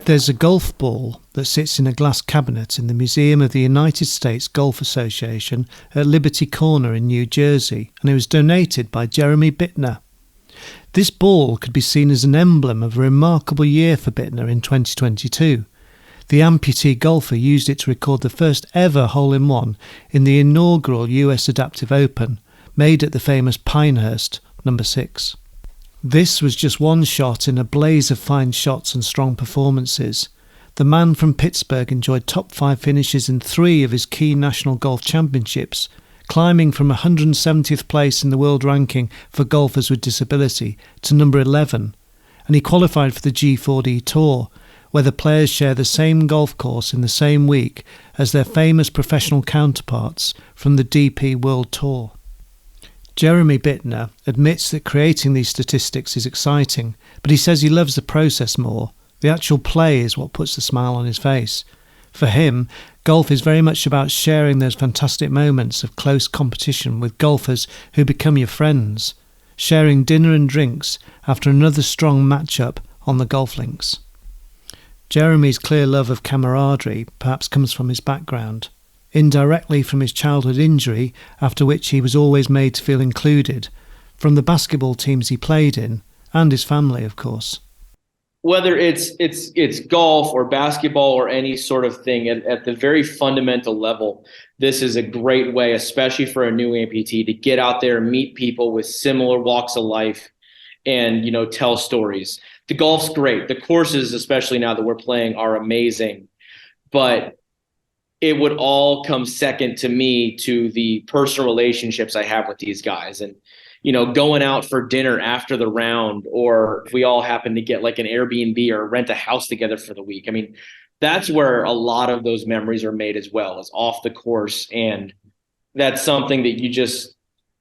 There's a golf ball that sits in a glass cabinet in the Museum of the United States Golf Association at Liberty Corner in New Jersey, and it was donated by Jeremy Bittner. This ball could be seen as an emblem of a remarkable year for Bittner in 2022. The amputee golfer used it to record the first ever hole-in-one in the inaugural US Adaptive Open, made at the famous Pinehurst, number 6. This was just one shot in a blaze of fine shots and strong performances. The man from Pittsburgh enjoyed top 5 finishes in 3 of his key national golf championships, climbing from 170th place in the world ranking for golfers with disability to number 11, and he qualified for the G4D Tour, where the players share the same golf course in the same week as their famous professional counterparts from the DP World Tour. Jeremy Bittner admits that creating these statistics is exciting, but he says he loves the process more. The actual play is what puts the smile on his face. For him, golf is very much about sharing those fantastic moments of close competition with golfers who become your friends, sharing dinner and drinks after another strong match-up on the golf links. Jeremy's clear love of camaraderie perhaps comes from his background, indirectly from his childhood injury, after which he was always made to feel included, from the basketball teams he played in, and his family, of course. Whether it's golf or basketball or any sort of thing, at the very fundamental level, this is a great way, especially for a new amputee, to get out there and meet people with similar walks of life and, tell stories. The golf's great. The courses, especially now that we're playing, are amazing. But it would all come second to me to the personal relationships I have with these guys. And, going out for dinner after the round, or if we all happen to get like an Airbnb or rent a house together for the week. I mean, that's where a lot of those memories are made as well, as off the course. And that's something that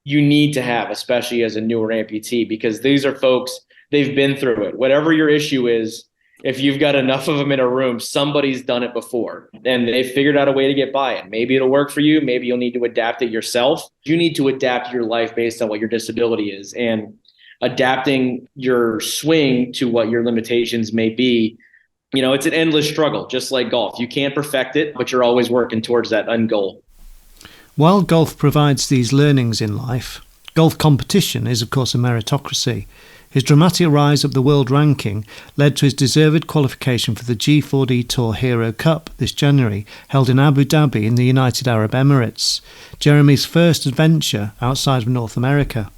you need to have, especially as a newer amputee, because these are folks, they've been through it. Whatever your issue is, if you've got enough of them in a room, somebody's done it before and they've figured out a way to get by it. Maybe it'll work for you. Maybe you'll need to adapt it yourself. You need to adapt your life based on what your disability is, and adapting your swing to what your limitations may be. It's an endless struggle, just like golf. You can't perfect it, but you're always working towards that end goal. While golf provides these learnings in life, golf competition is, of course, a meritocracy. His dramatic rise up the world ranking led to his deserved qualification for the G4D Tour Hero Cup this January, held in Abu Dhabi in the United Arab Emirates, Jeremy's first adventure outside of North America.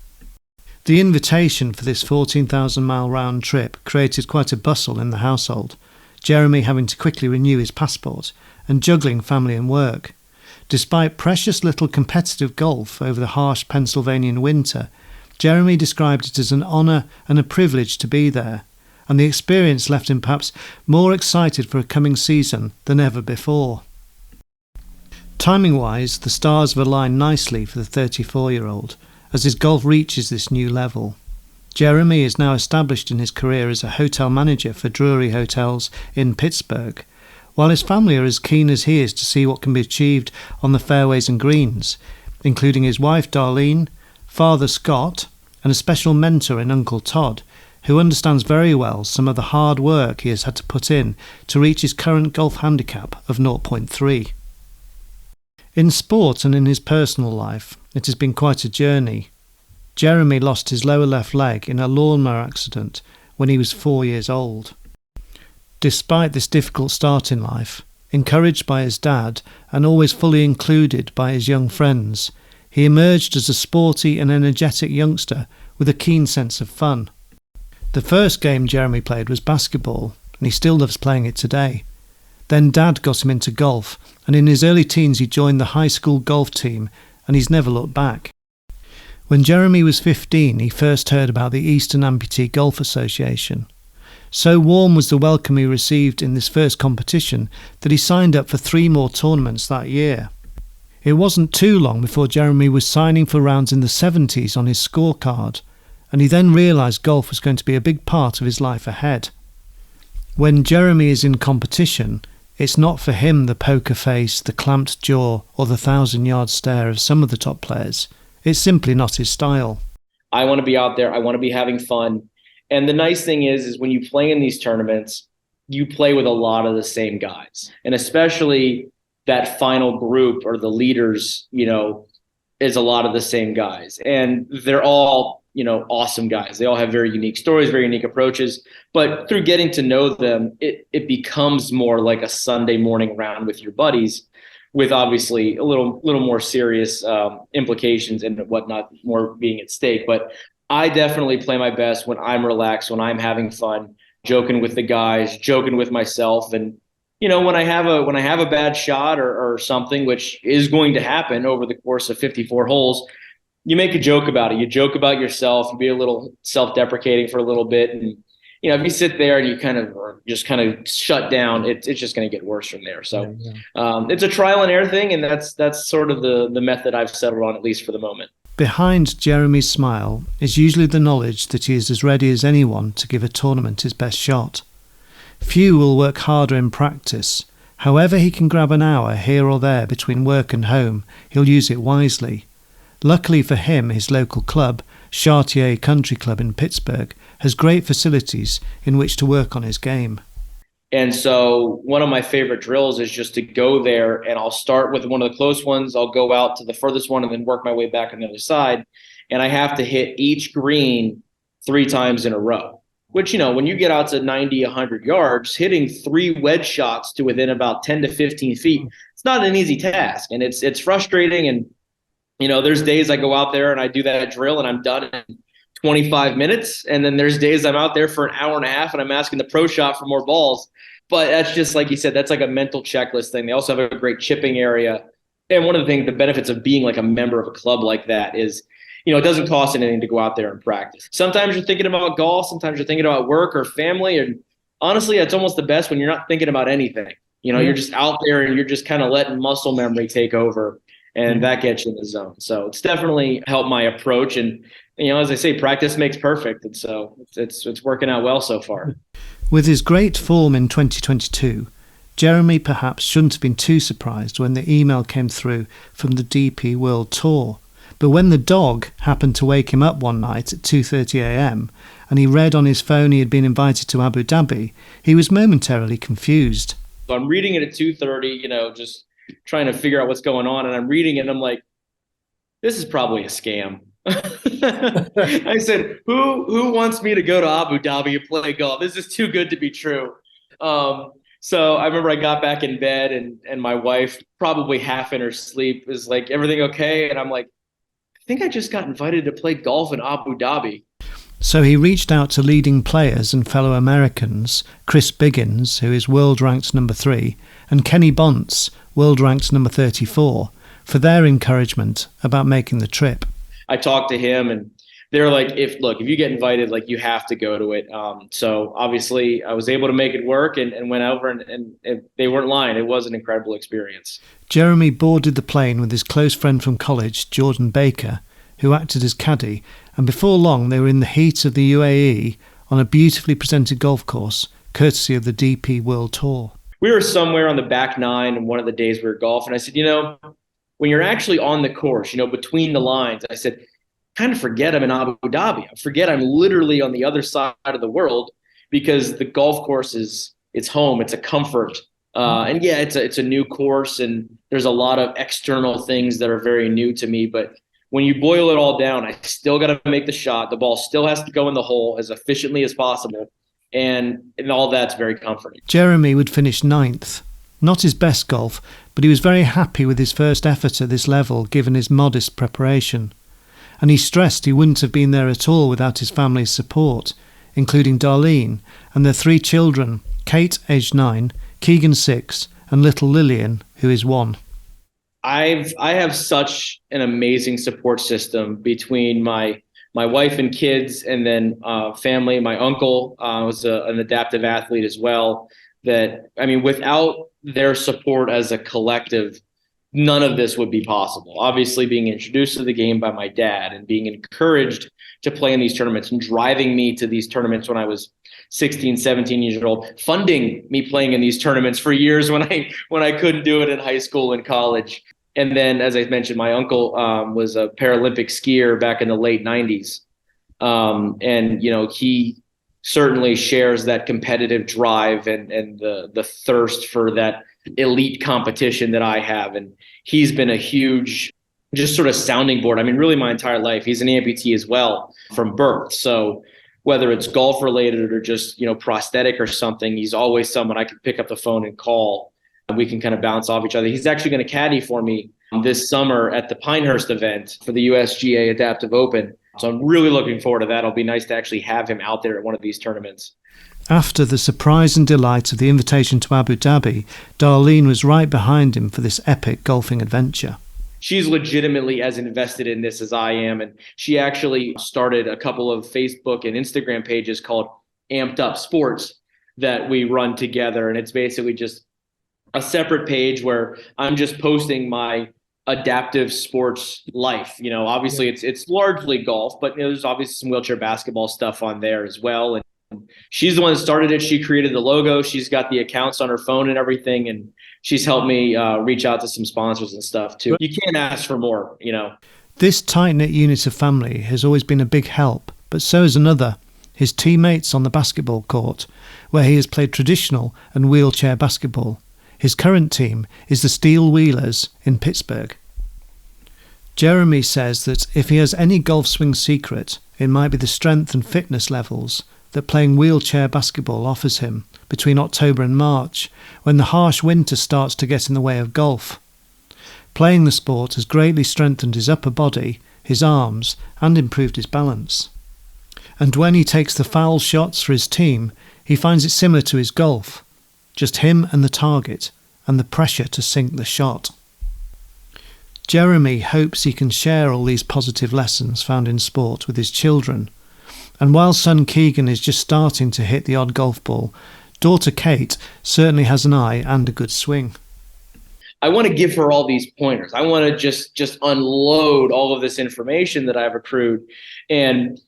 The invitation for this 14,000-mile round trip created quite a bustle in the household, Jeremy having to quickly renew his passport and juggling family and work. Despite precious little competitive golf over the harsh Pennsylvanian winter, Jeremy described it as an honour and a privilege to be there, and the experience left him perhaps more excited for a coming season than ever before. Timing-wise, the stars have aligned nicely for the 34-year-old as his golf reaches this new level. Jeremy is now established in his career as a hotel manager for Drury Hotels in Pittsburgh, while his family are as keen as he is to see what can be achieved on the fairways and greens, including his wife Darlene, father Scott, and a special mentor in Uncle Todd, who understands very well some of the hard work he has had to put in to reach his current golf handicap of 0.3. In sport and in his personal life, it has been quite a journey. Jeremy lost his lower left leg in a lawnmower accident when he was 4 years old. Despite this difficult start in life, encouraged by his dad and always fully included by his young friends, he emerged as a sporty and energetic youngster with a keen sense of fun. The first game Jeremy played was basketball, and he still loves playing it today. Then Dad got him into golf, and in his early teens he joined the high school golf team, and he's never looked back. When Jeremy was 15, he first heard about the Eastern Amputee Golf Association. So warm was the welcome he received in this first competition that he signed up for 3 more tournaments that year. It wasn't too long before Jeremy was signing for rounds in the 70s on his scorecard, and he then realised golf was going to be a big part of his life ahead. When Jeremy is in competition, it's not for him the poker face, the clamped jaw, or the 1,000-yard stare of some of the top players. It's simply not his style. I want to be out there. I want to be having fun. And the nice thing is when you play in these tournaments, you play with a lot of the same guys, and especially that final group or the leaders, is a lot of the same guys, and they're all, awesome guys. They all have very unique stories, very unique approaches, but through getting to know them, it becomes more like a Sunday morning round with your buddies, with obviously a little more serious implications and whatnot, more being at stake. But I definitely play my best when I'm relaxed, when I'm having fun, joking with the guys, joking with myself. And when I have a bad shot or something, which is going to happen over the course of 54 holes, you make a joke about it. You joke about yourself, you be a little self-deprecating for a little bit. And, if you sit there and you kind of shut down, it's just going to get worse from there. So it's a trial and error thing. And that's sort of the method I've settled on, at least for the moment. Behind Jeremy's smile is usually the knowledge that he is as ready as anyone to give a tournament his best shot. Few will work harder in practice. However he can grab an hour here or there between work and home, he'll use it wisely. Luckily for him, his local club, Chartier Country Club in Pittsburgh, has great facilities in which to work on his game. And so one of my favorite drills is just to go there, and I'll start with one of the close ones. I'll go out to the furthest one and then work my way back on the other side. And I have to hit each green 3 times in a row, which, when you get out to 90, 100 yards, hitting 3 wedge shots to within about 10 to 15 feet, it's not an easy task. And it's frustrating. And, there's days I go out there and I do that drill and I'm done in 25 minutes. And then there's days I'm out there for an hour and a half and I'm asking the pro shop for more balls. But that's just, like you said, that's like a mental checklist thing. They also have a great chipping area. And one of the benefits of being like a member of a club like that is, it doesn't cost anything to go out there and practice. Sometimes you're thinking about golf. Sometimes you're thinking about work or family. And honestly, it's almost the best when you're not thinking about anything. You're just out there and you're just kind of letting muscle memory take over. And that gets you in the zone. So it's definitely helped my approach. And, as I say, practice makes perfect. And so it's working out well so far. With his great form in 2022, Jeremy perhaps shouldn't have been too surprised when the email came through from the DP World Tour. But when the dog happened to wake him up one night at 2:30 a.m. and he read on his phone he had been invited to Abu Dhabi, he was momentarily confused. So I'm reading it at 2:30, just trying to figure out what's going on. And I'm reading it and I'm like, this is probably a scam. I said, who wants me to go to Abu Dhabi and play golf? This is too good to be true. So I remember I got back in bed and my wife, probably half in her sleep, was like, everything okay? And I'm like, I think I just got invited to play golf in Abu Dhabi. So he reached out to leading players and fellow Americans, Chris Biggins, who is world ranked number 3, and Kenny Bonts, world ranked number 34, for their encouragement about making the trip. I talked to him and they're like, if you get invited, like, you have to go to it. So obviously I was able to make it work and went over and they weren't lying. It was an incredible experience. Jeremy boarded the plane with his close friend from college, Jordan Baker, who acted as caddy, and before long they were in the heat of the UAE on a beautifully presented golf course, courtesy of the DP World Tour. We were somewhere on the back 9 and one of the days we were golfing. I said, when you're actually on the course, between the lines, I said, kind of forget I'm in Abu Dhabi. I forget I'm literally on the other side of the world, because the golf course it's home. It's a comfort. And yeah, it's a new course and there's a lot of external things that are very new to me. But when you boil it all down, I still got to make the shot. The ball still has to go in the hole as efficiently as possible. And all that's very comforting. Jeremy would finish 9th. Not his best golf, but he was very happy with his first effort at this level given his modest preparation. And he stressed he wouldn't have been there at all without his family's support, including Darlene and their 3 children, Kate, aged 9, Keegan, 6, and little Lillian, who is 1. I have such an amazing support system between my wife and kids, and then family. My uncle was an adaptive athlete as well. That, without their support as a collective, none of this would be possible. Obviously, being introduced to the game by my dad and being encouraged to play in these tournaments and driving me to these tournaments when I was 16, 17 years old, funding me playing in these tournaments for years when I couldn't do it in high school and college. And then, as I mentioned, my uncle was a Paralympic skier back in the late 90s. And, he certainly shares that competitive drive and the thirst for that elite competition that I have. And he's been a huge just sort of sounding board. I mean, really my entire life. He's an amputee as well from birth. So whether it's golf related or just, prosthetic or something, he's always someone I can pick up the phone and call, and we can kind of bounce off each other. He's actually going to caddy for me this summer at the Pinehurst event for the USGA Adaptive Open. So I'm really looking forward to that. It'll be nice to actually have him out there at one of these tournaments. After the surprise and delight of the invitation to Abu Dhabi, Darlene was right behind him for this epic golfing adventure. She's legitimately as invested in this as I am. And she actually started a couple of Facebook and Instagram pages called Amped Up Sports that we run together. And it's basically just a separate page where I'm just posting my adaptive sports life. Obviously it's largely golf, but there's obviously some wheelchair basketball stuff on there as well. And she's the one that started it. She created the logo. She's got the accounts on her phone and everything. And she's helped me reach out to some sponsors and stuff too. You can't ask for more, This tight-knit unit of family has always been a big help, but so is another, his teammates on the basketball court, where he has played traditional and wheelchair basketball. His current team is the Steel Wheelers in Pittsburgh. Jeremy says that if he has any golf swing secret, it might be the strength and fitness levels that playing wheelchair basketball offers him between October and March, when the harsh winter starts to get in the way of golf. Playing the sport has greatly strengthened his upper body, his arms, and improved his balance. And when he takes the foul shots for his team, he finds it similar to his golf. Just him and the target, and the pressure to sink the shot. Jeremy hopes he can share all these positive lessons found in sport with his children. And while son Keegan is just starting to hit the odd golf ball, daughter Kate certainly has an eye and a good swing. I want to give her all these pointers. I want to just unload all of this information that I've accrued. And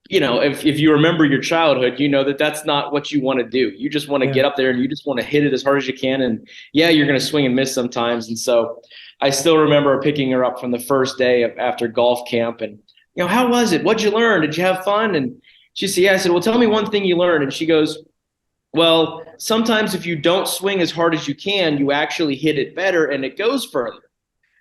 if you remember your childhood, you know that that's not what you want to do. You just want to get up there and you just want to hit it as hard as you can. And yeah, you're going to swing and miss sometimes. And so I still remember picking her up from the first day after golf camp. And, how was it? What'd you learn? Did you have fun? And she said, yeah. I said, well, tell me one thing you learned. And she goes, well, sometimes if you don't swing as hard as you can, you actually hit it better and it goes further.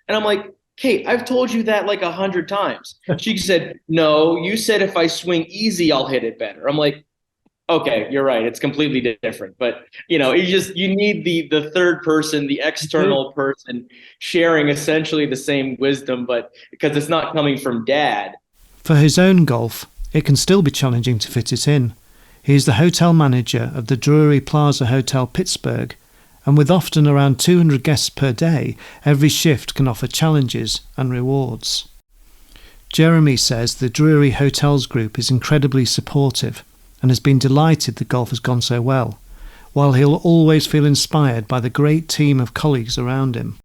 And I'm like, Kate, I've told you that like 100 times. She said, no, you said if I swing easy, I'll hit it better. I'm like, okay, you're right. It's completely different. But, you need the third person, the external person sharing essentially the same wisdom, but because it's not coming from dad. For his own golf, it can still be challenging to fit it in. He is the hotel manager of the Drury Plaza Hotel Pittsburgh, and with often around 200 guests per day, every shift can offer challenges and rewards. Jeremy says the Drury Hotels Group is incredibly supportive and has been delighted the golf has gone so well, while he'll always feel inspired by the great team of colleagues around him.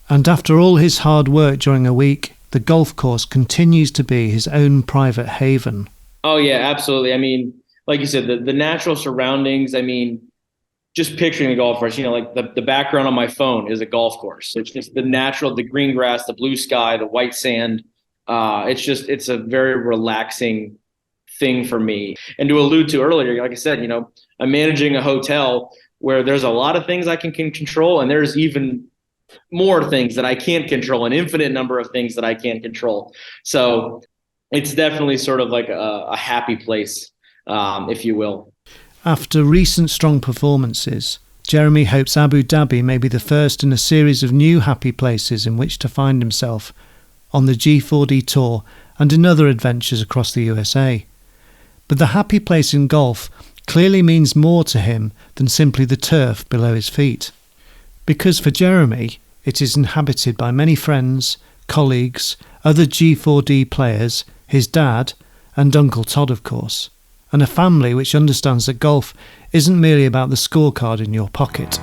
And after all his hard work during a week, the golf course continues to be his own private haven. Oh yeah, absolutely. I mean, like you said, the natural surroundings, just picturing the golf course, like the background on my phone is a golf course. It's just the natural, the green grass, the blue sky, the white sand. It's a very relaxing thing for me. And to allude to earlier, like I said, I'm managing a hotel where there's a lot of things I can control, and there's even more things that I can't control, an infinite number of things that I can't control. So it's definitely sort of like a happy place, if you will. After recent strong performances, Jeremy hopes Abu Dhabi may be the first in a series of new happy places in which to find himself on the G4D Tour and in other adventures across the USA. But the happy place in golf clearly means more to him than simply the turf below his feet. Because for Jeremy, it is inhabited by many friends, colleagues, other G4D players, his dad, and Uncle Todd, of course, and a family which understands that golf isn't merely about the scorecard in your pocket.